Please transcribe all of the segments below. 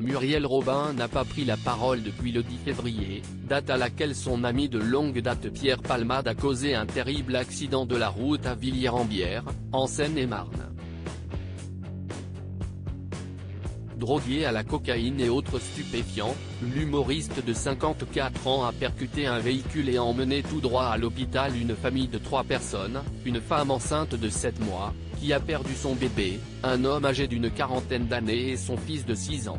Muriel Robin n'a pas pris la parole depuis le 10 février, date à laquelle son ami de longue date Pierre Palmade a causé un terrible accident de la route à Villiers-en-Bière, en Seine-et-Marne. Drogué à la cocaïne et autres stupéfiants, l'humoriste de 54 ans a percuté un véhicule et emmené tout droit à l'hôpital une famille de 3 personnes, une femme enceinte de 7 mois, qui a perdu son bébé, un homme âgé d'une quarantaine d'années et son fils de 6 ans.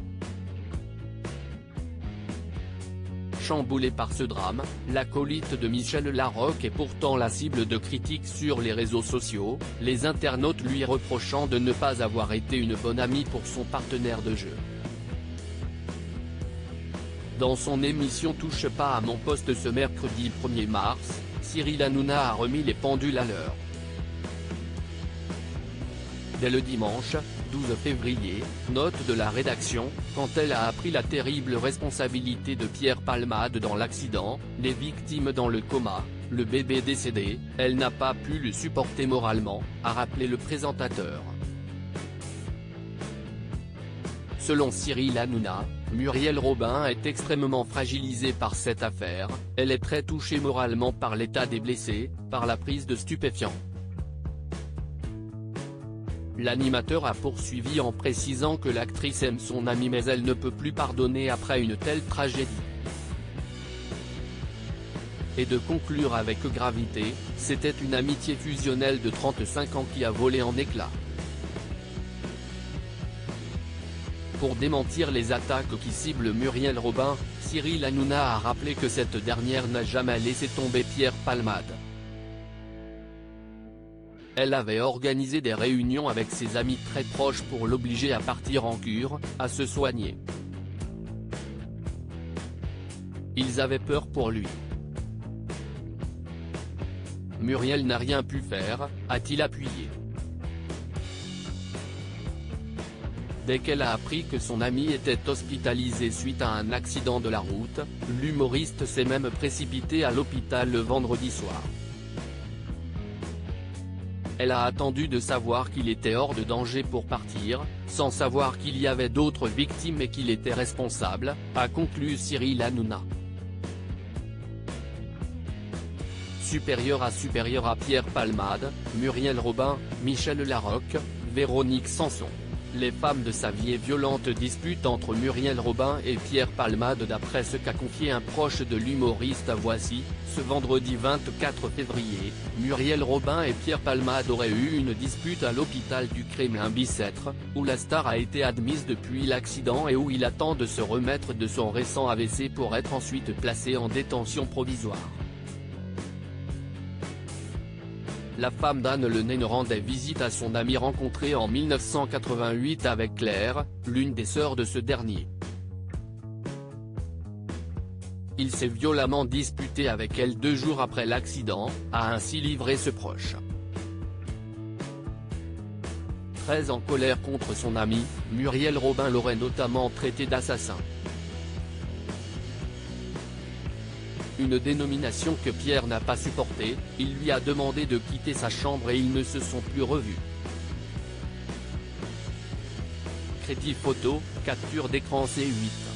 Chamboulé par ce drame, l'acolyte de Michel Larocque est pourtant la cible de critiques sur les réseaux sociaux, les internautes lui reprochant de ne pas avoir été une bonne amie pour son partenaire de jeu. Dans son émission Touche pas à mon poste ce mercredi 1er mars, Cyril Hanouna a remis les pendules à l'heure. Dès le dimanche, 12 février, note de la rédaction, quand elle a appris la terrible responsabilité de Pierre Palmade dans l'accident, les victimes dans le coma, le bébé décédé, elle n'a pas pu le supporter moralement, a rappelé le présentateur. Selon Cyril Hanouna, Muriel Robin est extrêmement fragilisée par cette affaire, elle est très touchée moralement par l'état des blessés, par la prise de stupéfiants. L'animateur a poursuivi en précisant que l'actrice aime son ami mais elle ne peut plus pardonner après une telle tragédie. Et de conclure avec gravité, c'était une amitié fusionnelle de 35 ans qui a volé en éclats. Pour démentir les attaques qui ciblent Muriel Robin, Cyril Hanouna a rappelé que cette dernière n'a jamais laissé tomber Pierre Palmade. Elle avait organisé des réunions avec ses amis très proches pour l'obliger à partir en cure, à se soigner. Ils avaient peur pour lui. Muriel n'a rien pu faire, a-t-il appuyé. Dès qu'elle a appris que son ami était hospitalisé suite à un accident de la route, l'humoriste s'est même précipité à l'hôpital le vendredi soir. Elle a attendu de savoir qu'il était hors de danger pour partir, sans savoir qu'il y avait d'autres victimes et qu'il était responsable, a conclu Cyril Hanouna. Supérieur à Pierre Palmade, Muriel Robin, Michel Larocque, Véronique Sanson. Les femmes de sa vie et violente dispute entre Muriel Robin et Pierre Palmade d'après ce qu'a confié un proche de l'humoriste à Voici, ce vendredi 24 février, Muriel Robin et Pierre Palmade auraient eu une dispute à l'hôpital du Kremlin-Bicêtre, où la star a été admise depuis l'accident et où il attend de se remettre de son récent AVC pour être ensuite placé en détention provisoire. La femme d'Anne Le Naine rendait visite à son ami rencontré en 1988 avec Claire, l'une des sœurs de ce dernier. Il s'est violemment disputé avec elle 2 jours après l'accident, a ainsi livré ce proche. Très en colère contre son ami, Muriel Robin l'aurait notamment traité d'assassin. Une dénomination que Pierre n'a pas supportée, il lui a demandé de quitter sa chambre et ils ne se sont plus revus. Crédit photo, capture d'écran C8.